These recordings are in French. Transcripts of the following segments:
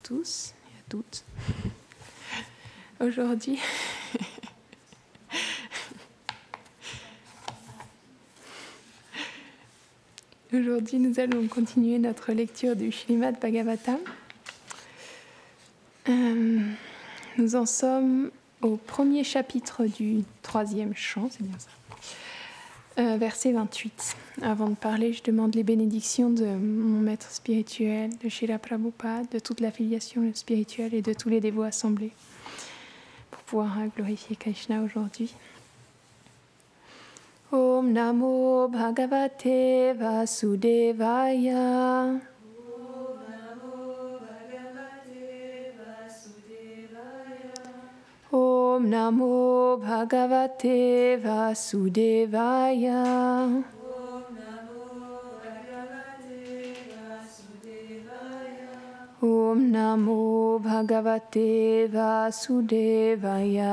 tous et à toutes. Aujourd'hui, nous allons continuer notre lecture du Śrīmad Bhagavatam. Nous en sommes au premier chapitre du 3e chant, c'est bien ça, verset 28. Avant de parler, je demande les bénédictions de mon maître spirituel, de Srila Prabhupada, de toute l'affiliation spirituelle et de tous les dévots assemblés pour pouvoir glorifier Krishna aujourd'hui. Om Namo Bhagavate Vasudevaya. Om Namo Bhagavate Vasudevaya. Om Namo Bhagavate Vasudevaya.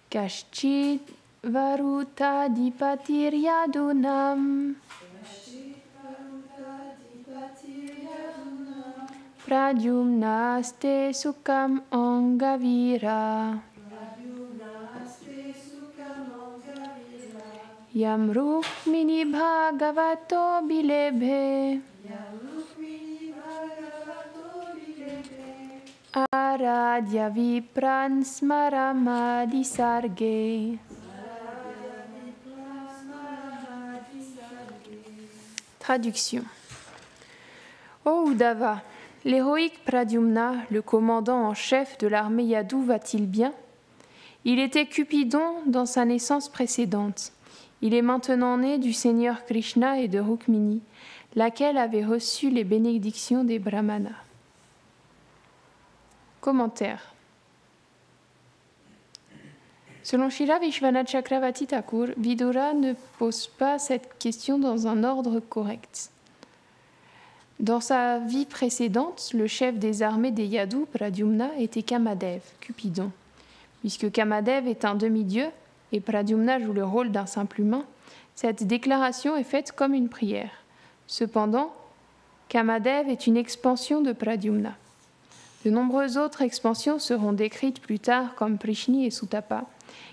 Kaschit Varuta Dipatir Yadunam Pradyumnaste Sukham Angavira Yam Rukmini Bhagavato Bilebhe Aradhya Vipran Smaramadi Sarge. Traduction. Ô Uddhava, l'héroïque Pradyumna, le commandant en chef de l'armée Yadu, va-t-il bien? Il était Cupidon dans sa naissance précédente. Il est maintenant né du Seigneur Krishna et de Rukmini, laquelle avait reçu les bénédictions des Brahmanas. Commentaire. Selon Srila Vishwanath Chakravarti Thakur, Vidura ne pose pas cette question dans un ordre correct. Dans sa vie précédente, le chef des armées des Yadu, Pradyumna, était Kamadev, Cupidon. Puisque Kamadev est un demi-dieu et Pradyumna joue le rôle d'un simple humain, cette déclaration est faite comme une prière. Cependant, Kamadev est une expansion de Pradyumna. De nombreuses autres expansions seront décrites plus tard comme Prishni et Sutapa,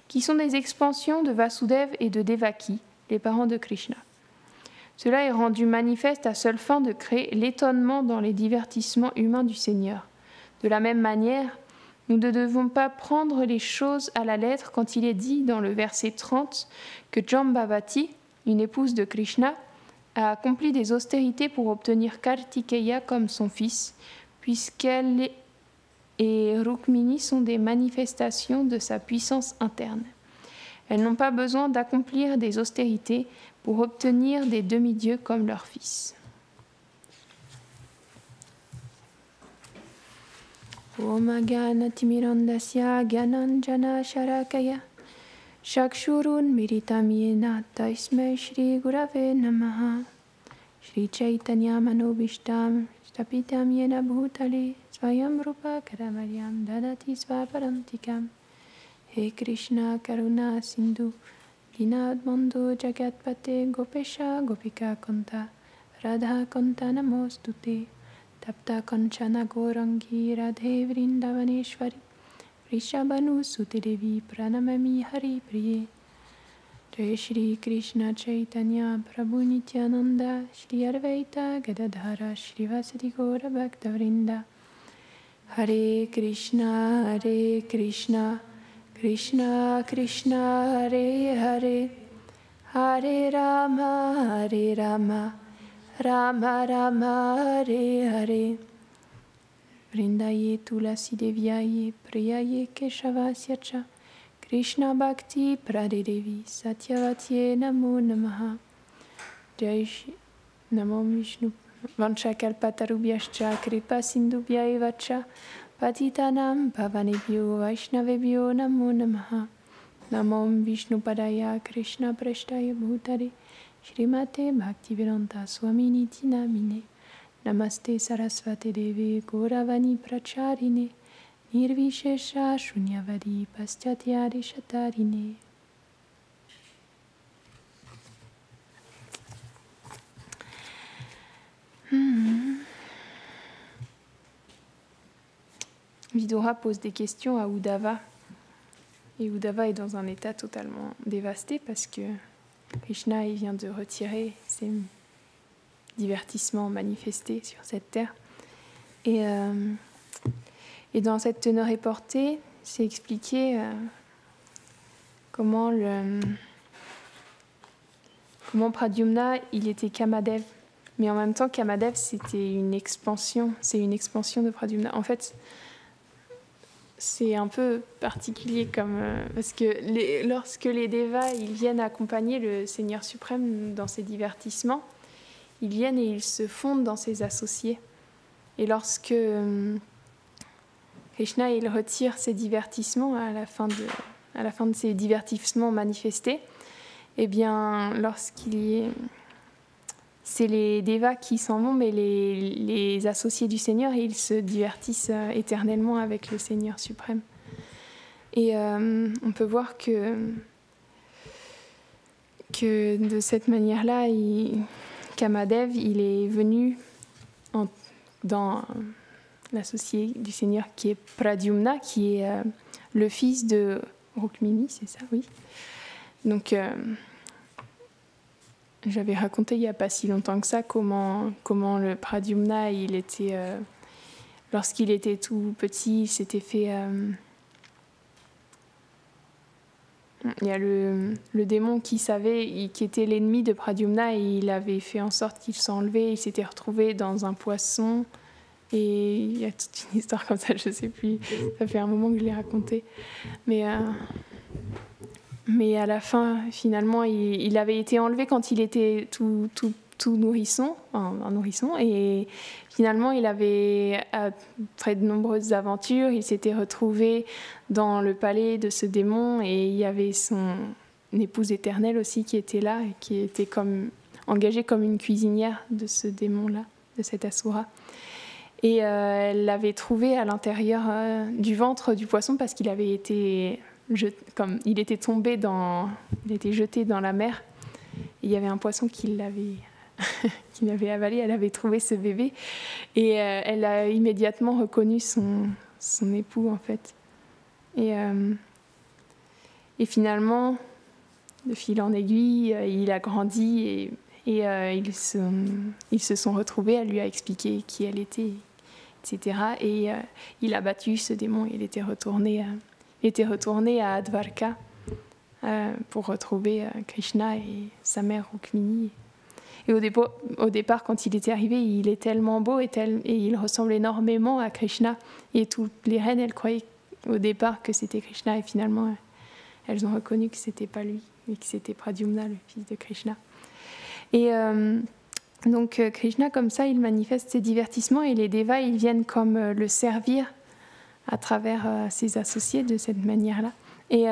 qui sont des expansions de Vasudev et de Devaki, les parents de Krishna. Cela est rendu manifeste à seule fin de créer l'étonnement dans les divertissements humains du Seigneur. De la même manière, nous ne devons pas prendre les choses à la lettre quand il est dit dans le verset 30 que Jambavati, une épouse de Krishna, a accompli des austérités pour obtenir Kartikeya comme son fils, puisqu'elle et Rukmini sont des manifestations de sa puissance interne. Elles n'ont pas besoin d'accomplir des austérités pour obtenir des demi-dieux comme leur fils. Om Agyanatimirandasya Gyananjana Sharakaya Shakshurun Miritam Yena Taismai Shri Gurave Namaha Shri Chaitanya Manobishtam Stapitam Yena Bhutale Svayam Rupa Karamaryam Dadati Svaparantikam He Krishna Karuna Sindhu Dinadmando Jagatpate Gopesha Gopika Konta Radha Konta Namostute Tapta Kanchana Gorangi Radhe Vrindavaneshwari Rishabhanu Sutedevi Pranamami Hari Priye Jai Shri Krishna Chaitanya Prabhu Nityananda Shri Advaita Gadadhara Shri Vasadi Gaura Bhaktavrinda Hare Krishna Krishna Krishna Hare Hare Hare Rama Rama Rama Hare Hare Vrindaye Tulasi Devyaye Priyaye Keshavasyacha Krishna Bhakti Pradedevi Satyavatye Namo Namaha Jai Namo Vishnu Vanchakalpatarubhyascha Kripa Sindhubhya Evacha Patitanam Pavanebhyo Vaishnavebhyo Namo Namaha Namo Vishnu Padaya Krishna Prashtaya Bhutare Shrimate Bhaktivedanta Swaminiti Namine Namaste Sarasvate Devi Gauravani Pracharine Nirvishesha Shunyavadi Paschatya Shatarine. Vidura pose des questions à Uddhava. Et Uddhava est dans un état totalement dévasté parce que Krishna il vient de retirer ses divertissements manifestés sur cette terre. Et dans cette teneur et portée, c'est expliqué comment Pradyumna, il était Kamadev. Mais en même temps, Kamadev, c'était une expansion. C'est une expansion de Pradyumna. En fait, c'est un peu particulier parce que lorsque les Devas ils viennent accompagner le Seigneur suprême dans ses divertissements, ils viennent et ils se fondent dans ses associés. Et lorsque Krishna il retire ses divertissements à la fin de ses divertissements manifestés, eh bien, c'est les Devas qui s'en vont, mais les associés du Seigneur, ils se divertissent éternellement avec le Seigneur suprême. Et on peut voir que de cette manière-là, Kamadev, il est venu dans l'associé du Seigneur qui est Pradyumna, qui est le fils de Rukmini, c'est ça, oui. Donc, j'avais raconté il n'y a pas si longtemps que ça comment le Pradyumna, il était, lorsqu'il était tout petit, il s'était fait... il y a le démon qui savait, qui était l'ennemi de Pradyumna, et il avait fait en sorte qu'il s'enlevait, il s'était retrouvé dans un poisson, et il y a toute une histoire comme ça, je ne sais plus, ça fait un moment que je l'ai raconté. Mais à la fin, finalement, il avait été enlevé quand il était tout nourrisson, un nourrisson, et finalement, il avait, après de nombreuses aventures, il s'était retrouvé dans le palais de ce démon, et il y avait son épouse éternelle aussi qui était là, et qui était engagée comme une cuisinière de ce démon-là, de cet asura. Et elle l'avait trouvé à l'intérieur du ventre du poisson parce qu'il avait été... il était jeté dans la mer, et il y avait un poisson qui l'avait avalé. Elle avait trouvé ce bébé et elle a immédiatement reconnu son époux en fait. Et finalement, de fil en aiguille, il a grandi et ils se sont retrouvés. Elle lui a expliqué qui elle était, etc. Et il a battu ce démon. Il était retourné à Dvarka pour retrouver Krishna et sa mère Rukmini. Et au départ, quand il était arrivé, il est tellement beau et il ressemble énormément à Krishna. Et toutes les reines, elles croyaient au départ que c'était Krishna, et finalement, elles ont reconnu que c'était pas lui, mais que c'était Pradyumna, le fils de Krishna. Et donc Krishna, comme ça, il manifeste ses divertissements, et les Devas, ils viennent comme le servir à travers ses associés de cette manière-là. Et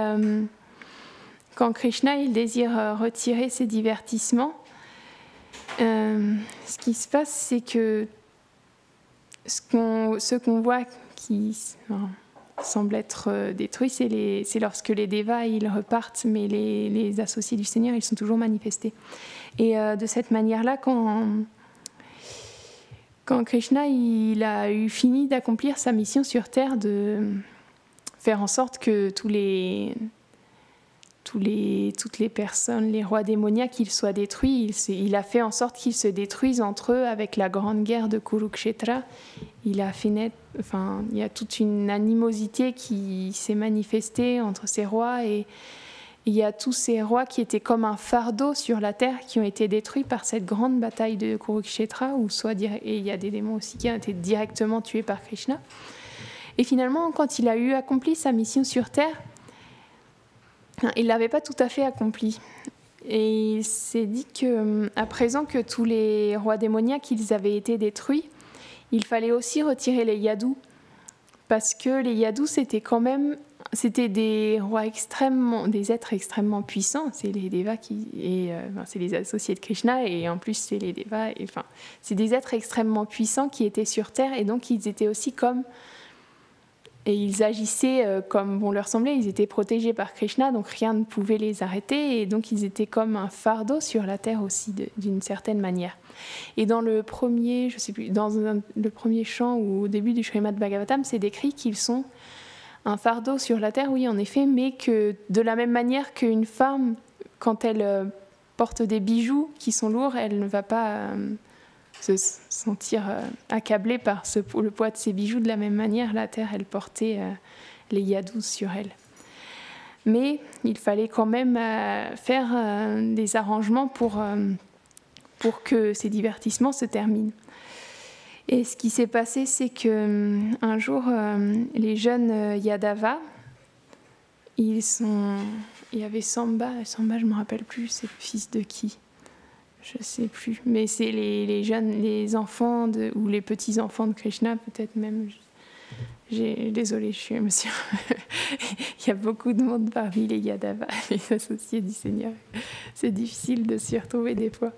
quand Krishna il désire retirer ses divertissements, ce qui se passe, c'est que ce qu'on voit qui semble être détruit, c'est lorsque les Devas ils repartent, mais les associés du Seigneur ils sont toujours manifestés. Et de cette manière-là, quand Krishna il a eu fini d'accomplir sa mission sur Terre, de faire en sorte que toutes les personnes, les rois démoniaques, ils soient détruits, il a fait en sorte qu'ils se détruisent entre eux avec la grande guerre de Kurukshetra. Il a fait naître, il y a toute une animosité qui s'est manifestée entre ces rois, et il y a tous ces rois qui étaient comme un fardeau sur la terre, qui ont été détruits par cette grande bataille de Kurukshetra, et il y a des démons aussi qui ont été directement tués par Krishna. Et finalement, quand il a eu accompli sa mission sur terre, il ne l'avait pas tout à fait accompli. Et il s'est dit qu'à présent que tous les rois démoniaques ils avaient été détruits, il fallait aussi retirer les yadus, parce que les yadus c'était des rois des êtres extrêmement puissants. C'est les Devas c'est les associés de Krishna, et en plus c'est les Devas. C'est des êtres extrêmement puissants qui étaient sur terre, et donc ils étaient aussi comme et ils agissaient comme bon leur semblait. Ils étaient protégés par Krishna, donc rien ne pouvait les arrêter. Et donc ils étaient comme un fardeau sur la terre aussi, d'une certaine manière. Et dans le premier, je sais plus, le premier chant ou au début du Srimad Bhagavatam, c'est décrit qu'ils sont un fardeau sur la terre, oui, en effet, mais que de la même manière qu'une femme, quand elle porte des bijoux qui sont lourds, elle ne va pas se sentir accablée par le poids de ses bijoux. De la même manière, la terre, elle portait les yadus sur elle. Mais il fallait quand même faire des arrangements pour que ces divertissements se terminent. Et ce qui s'est passé, c'est qu'un jour, les jeunes Yadava, il y avait Samba, je ne me rappelle plus, c'est le fils de qui ? Je ne sais plus. Mais c'est les jeunes, les enfants ou les petits-enfants de Krishna, peut-être même. Désolée, je me suis... Il y a beaucoup de monde parmi les Yadava, les associés du Seigneur. C'est difficile de s'y retrouver des fois.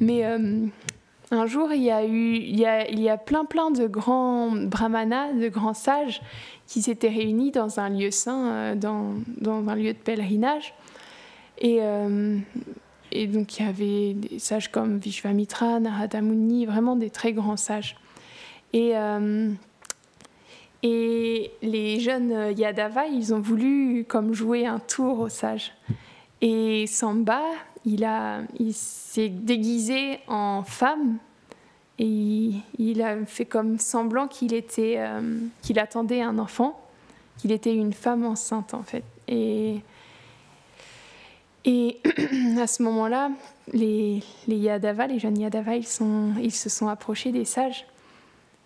Mais un jour, il y a plein de grands brahmanas, de grands sages qui s'étaient réunis dans un lieu saint, dans un lieu de pèlerinage. Et donc, il y avait des sages comme Vishvamitra, Narada Muni, vraiment des très grands sages. Et les jeunes Yadava, ils ont voulu comme jouer un tour aux sages. Et Samba, il s'est déguisé en femme et il a fait comme semblant qu'il attendait un enfant, qu'il était une femme enceinte en fait. Et à ce moment-là, les Yadava, les jeunes Yadava, ils se sont approchés des sages.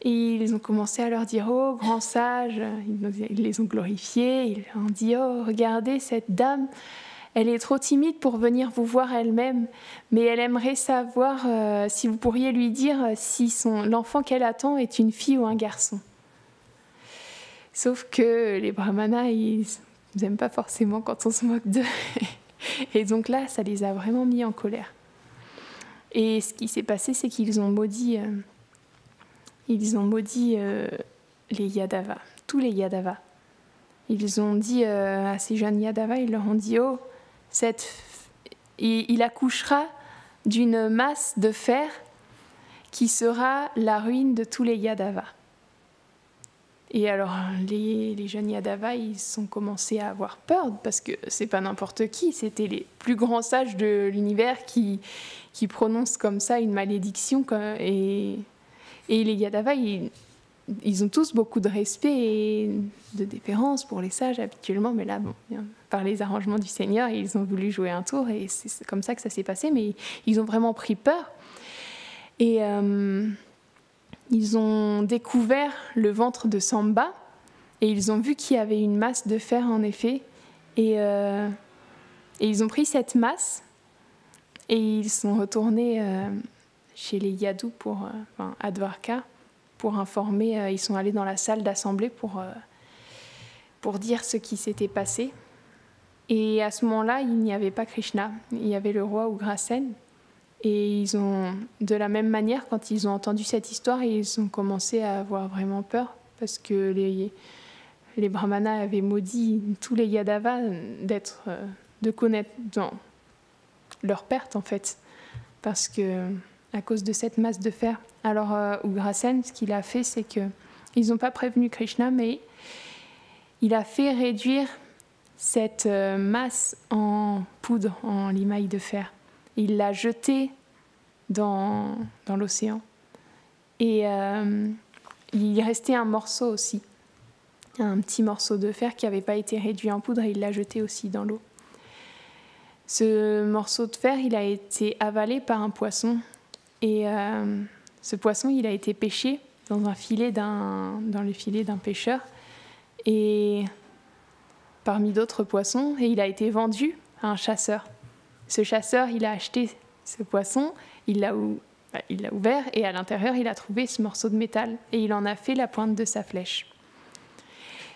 Et ils ont commencé à leur dire « Oh, grand sage !» Ils les ont glorifiés. Ils leur ont dit « Oh, regardez cette dame, elle est trop timide pour venir vous voir elle-même, mais elle aimerait savoir si vous pourriez lui dire si l'enfant qu'elle attend est une fille ou un garçon. » Sauf que les brahmanas, ils n'aiment pas forcément quand on se moque d'eux. Et donc là, ça les a vraiment mis en colère. Et ce qui s'est passé, c'est qu'ils ont maudit... les Yadava, tous les Yadava. Ils ont dit à ces jeunes Yadava, ils leur ont dit « Oh, il accouchera d'une masse de fer qui sera la ruine de tous les Yadava. » Et alors, les jeunes Yadava, ils ont commencé à avoir peur, parce que c'est pas n'importe qui, c'était les plus grands sages de l'univers qui prononcent comme ça une malédiction. Et les Yadava, ils ont tous beaucoup de respect et de déférence pour les sages habituellement, mais là, bon, par les arrangements du Seigneur, ils ont voulu jouer un tour et c'est comme ça que ça s'est passé, mais ils ont vraiment pris peur. Et ils ont découvert le ventre de Samba et ils ont vu qu'il y avait une masse de fer en effet. Et ils ont pris cette masse et ils sont retournés... chez les Yadus, à Dwarka, pour informer. Ils sont allés dans la salle d'assemblée pour dire ce qui s'était passé. Et à ce moment-là, il n'y avait pas Krishna. Il y avait le roi Ugrasen. Et ils ont, de la même manière, quand ils ont entendu cette histoire, ils ont commencé à avoir vraiment peur, parce que les brahmanas avaient maudit tous les Yadavas de connaître dans leur perte, en fait. Parce que... à cause de cette masse de fer. Alors, Ugrasen, ce qu'il a fait, c'est qu'ils n'ont pas prévenu Krishna, mais il a fait réduire cette masse en poudre, en limaille de fer. Il l'a jetée dans l'océan. Et il restait un morceau aussi, un petit morceau de fer qui n'avait pas été réduit en poudre, et il l'a jeté aussi dans l'eau. Ce morceau de fer, il a été avalé par un poisson. Et ce poisson, il a été pêché dans le filet d'un pêcheur, et parmi d'autres poissons, et il a été vendu à un chasseur. Ce chasseur, il a acheté ce poisson, il l'a ouvert, et à l'intérieur, il a trouvé ce morceau de métal, et il en a fait la pointe de sa flèche.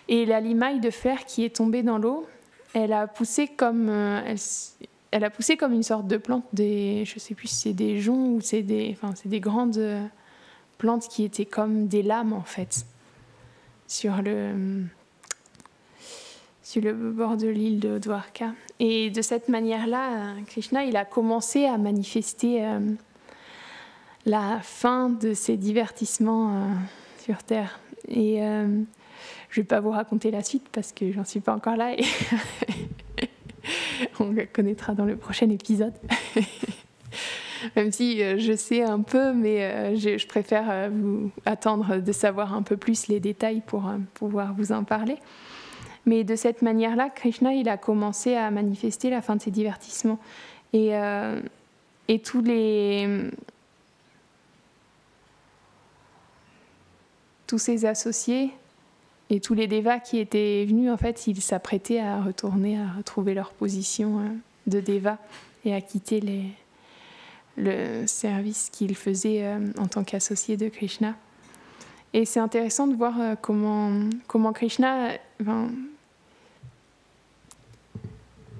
Et la limaille de fer qui est tombée dans l'eau, elle a poussé comme une sorte de plante, je ne sais plus si c'est des joncs ou c'est des grandes plantes qui étaient comme des lames en fait. sur le bord de l'île de Dwarka. Et de cette manière-là, Krishna, il a commencé à manifester la fin de ses divertissements sur Terre. Et je ne vais pas vous raconter la suite parce que j'en suis pas encore là et on le connaîtra dans le prochain épisode. Même si je sais un peu, mais je préfère vous attendre de savoir un peu plus les détails pour pouvoir vous en parler. Mais de cette manière-là, Krishna, il a commencé à manifester la fin de ses divertissements. Et tous ses associés et tous les devas qui étaient venus, en fait, ils s'apprêtaient à retourner, à retrouver leur position de deva et à quitter le service qu'ils faisaient en tant qu'associés de Krishna. Et c'est intéressant de voir comment Krishna...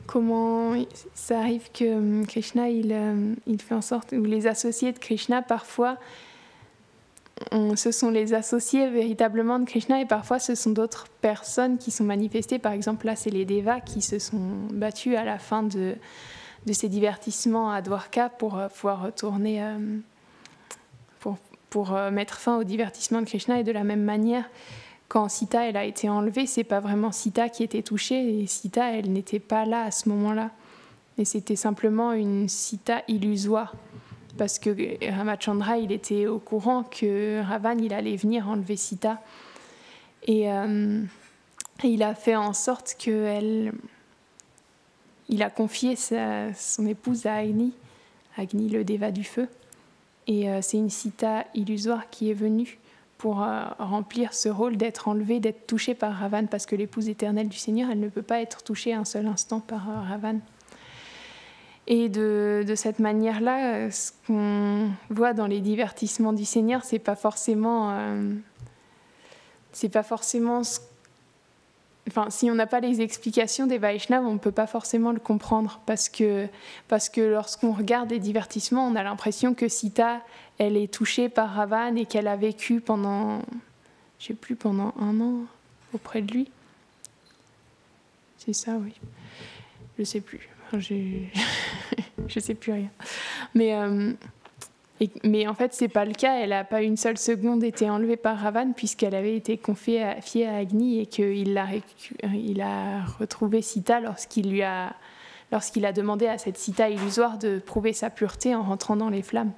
comment ça arrive que Krishna, il fait en sorte... Ou les associés de Krishna, parfois, ce sont les associés véritablement de Krishna et parfois ce sont d'autres personnes qui sont manifestées. Par exemple, là, c'est les devas qui se sont battus à la fin de ces divertissements à Dwarka pour pouvoir retourner, pour mettre fin au divertissement de Krishna. Et de la même manière, quand Sita elle a été enlevée, c'est pas vraiment Sita qui était touchée, et Sita elle n'était pas là à ce moment-là. Et c'était simplement une Sita illusoire, parce que Ramachandra il était au courant que Ravan il allait venir enlever Sita, et il a fait en sorte que il a confié son épouse à Agni le Deva du feu, et c'est une Sita illusoire qui est venue pour remplir ce rôle d'être enlevée, d'être touchée par Ravan, parce que l'épouse éternelle du Seigneur, elle ne peut pas être touchée un seul instant par Ravan. Et de cette manière-là, ce qu'on voit dans les divertissements du Seigneur, c'est pas forcément Enfin, si on n'a pas les explications des Vaishnavas, on ne peut pas forcément le comprendre, parce que lorsqu'on regarde les divertissements, on a l'impression que Sita, elle est touchée par Ravan et qu'elle a vécu pendant 1 an auprès de lui. C'est ça, oui. Je sais plus. Je sais plus rien. Mais en fait, c'est pas le cas. Elle n'a pas une seule seconde été enlevée par Ravan, puisqu'elle avait été confiée à Agni et qu'il a retrouvé Sita lorsqu'il a demandé à cette Sita illusoire de prouver sa pureté en rentrant dans les flammes.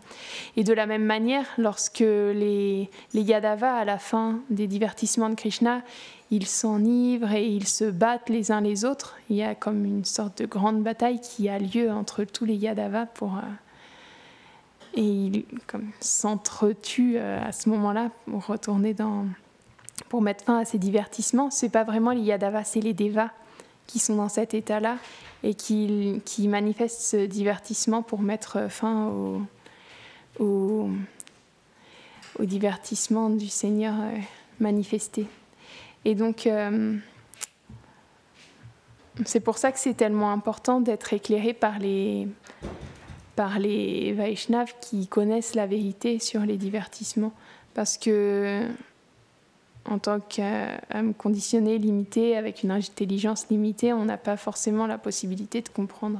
Et de la même manière, lorsque les Yadavas, à la fin des divertissements de Krishna, ils s'enivrent et ils se battent les uns les autres, il y a comme une sorte de grande bataille qui a lieu entre tous les Yadavas et ils s'entretuent à ce moment-là pour mettre fin à ces divertissements. Ce n'est pas vraiment les Yadavas, c'est les Devas qui sont dans cet état-là et qui manifestent ce divertissement pour mettre fin au divertissement du Seigneur manifesté. Et donc, c'est pour ça que c'est tellement important d'être éclairé par les Vaishnavas qui connaissent la vérité sur les divertissements. Parce que, en tant qu'âme conditionnée, limitée, avec une intelligence limitée, on n'a pas forcément la possibilité de comprendre.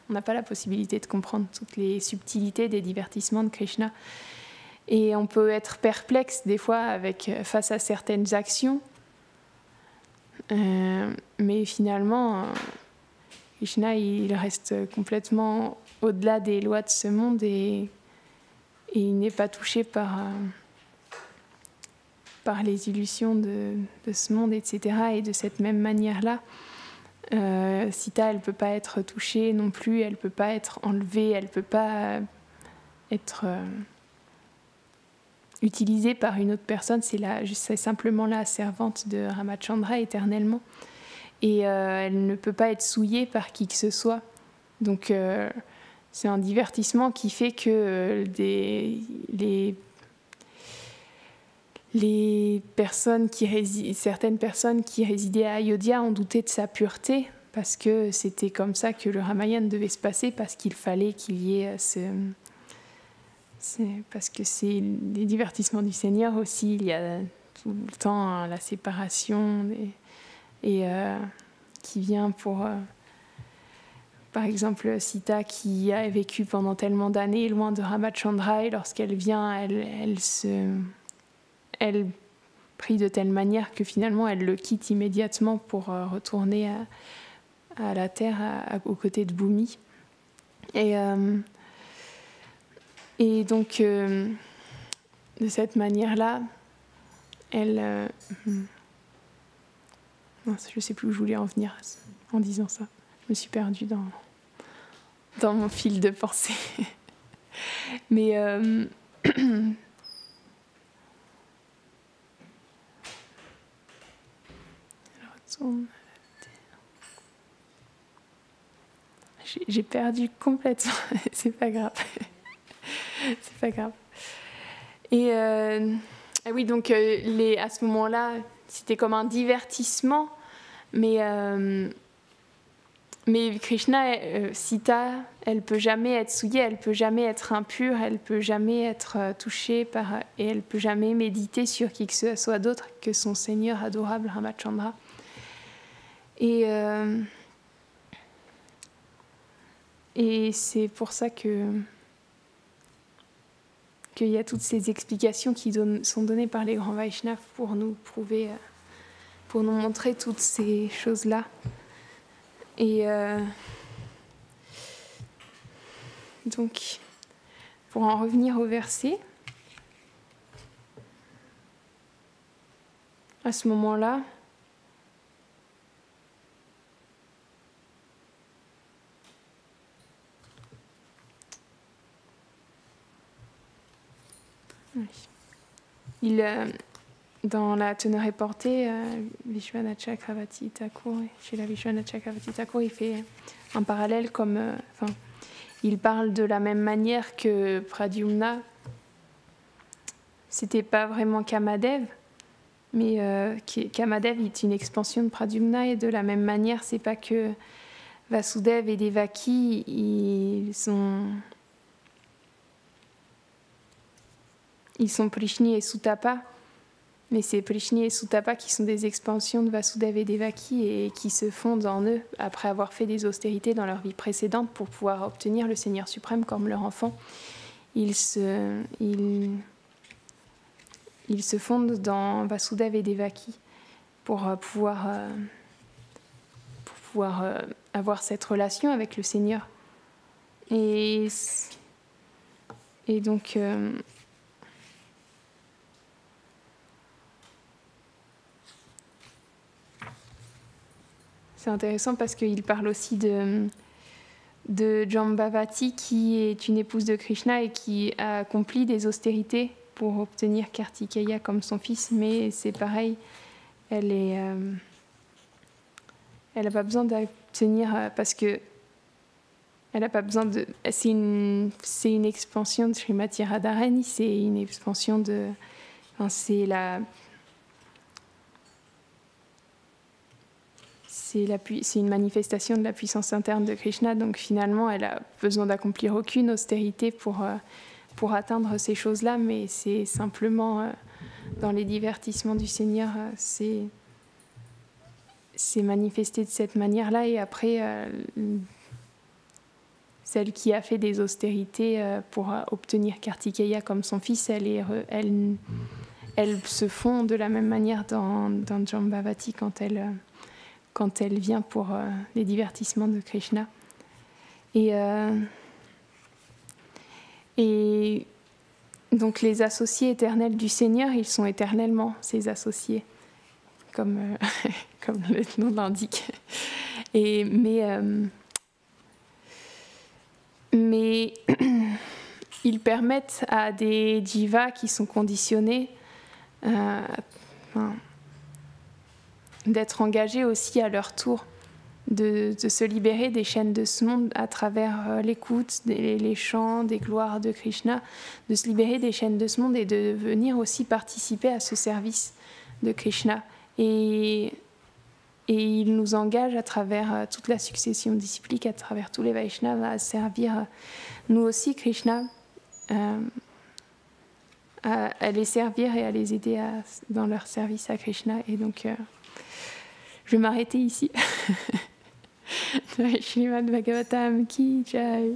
On n'a pas la possibilité de comprendre toutes les subtilités des divertissements de Krishna. Et on peut être perplexe des fois face à certaines actions. Mais finalement, Krishna, il reste complètement au-delà des lois de ce monde et il n'est pas touché par les illusions de ce monde, etc. Et de cette même manière-là, Sita, elle ne peut pas être touchée non plus, elle ne peut pas être enlevée, elle ne peut pas être utilisée par une autre personne. C'est simplement la servante de Ramachandra éternellement. Et elle ne peut pas être souillée par qui que ce soit. Donc c'est un divertissement qui fait que certaines personnes qui résidaient à Ayodhya ont douté de sa pureté, parce que c'était comme ça que le Ramayana devait se passer, parce qu'il fallait qu'il y ait parce que c'est les divertissements du Seigneur aussi, il y a tout le temps hein, la séparation et qui vient pour, par exemple, Sita qui a vécu pendant tellement d'années loin de Ramachandra et lorsqu'elle vient, elle prie de telle manière que finalement elle le quitte immédiatement pour retourner à la terre aux côtés de Bhumi. Et donc, de cette manière-là, elle... je ne sais plus où je voulais en venir en disant ça. Je me suis perdue dans mon fil de pensée. Mais... J'ai perdu complètement. C'est pas grave. C'est pas grave. Et oui, donc à ce moment-là, c'était comme un divertissement, mais Krishna, Sita, elle peut jamais être souillée, elle peut jamais être impure, elle peut jamais être touchée et elle peut jamais méditer sur qui que ce soit d'autre que son Seigneur adorable Ramachandra. Et c'est pour ça qu'il y a toutes ces explications qui sont données par les grands Vaishnavas pour nous prouver, pour nous montrer toutes ces choses-là. Et donc, pour en revenir au verset, à ce moment-là, dans la teneur est portée, Vishwanath Chakravarti Thakur, chez la Vishwanath Chakravarti Thakur, il fait un parallèle il parle de la même manière que Pradyumna. C'était pas vraiment Kamadev, mais Kamadev est une expansion de Pradyumna, et de la même manière, c'est pas que Vasudev et Devaki, ils sont Prishni et Sutapa, mais c'est Prishni et Sutapa qui sont des expansions de Vasudev et Devaki et qui se fondent en eux après avoir fait des austérités dans leur vie précédente pour pouvoir obtenir le Seigneur suprême comme leur enfant. Ils se fondent dans Vasudev et Devaki pour pouvoir avoir cette relation avec le Seigneur. Et donc... c'est intéressant parce qu'il parle aussi de Jambavati, qui est une épouse de Krishna et qui a accompli des austérités pour obtenir Kartikeya comme son fils, mais c'est pareil, elle n'a pas besoin d'obtenir, parce que elle n'a pas besoin de... C'est une expansion de Srimati Radharani, c'est une expansion de... c'est une manifestation de la puissance interne de Krishna, donc finalement elle a besoin d'accomplir aucune austérité pour atteindre ces choses-là, mais c'est simplement dans les divertissements du Seigneur, c'est manifesté de cette manière-là. Et après, celle qui a fait des austérités pour obtenir Kartikeya comme son fils, elle se fond de la même manière dans Jambavati quand elle vient pour les divertissements de Krishna. Et donc les associés éternels du Seigneur, ils sont éternellement ses associés, comme le nom l'indique. Mais ils permettent à des jivas qui sont conditionnés d'être engagés aussi à leur tour, de se libérer des chaînes de ce monde à travers l'écoute, les chants, des gloires de Krishna, de se libérer des chaînes de ce monde et de venir aussi participer à ce service de Krishna. Et il nous engage à travers toute la succession disciplique, à travers tous les Vaishnavas, à servir nous aussi Krishna, à les servir et à les aider dans leur service à Krishna. Et donc, je vais m'arrêter ici. Shrimad Bhagavatam ki jai.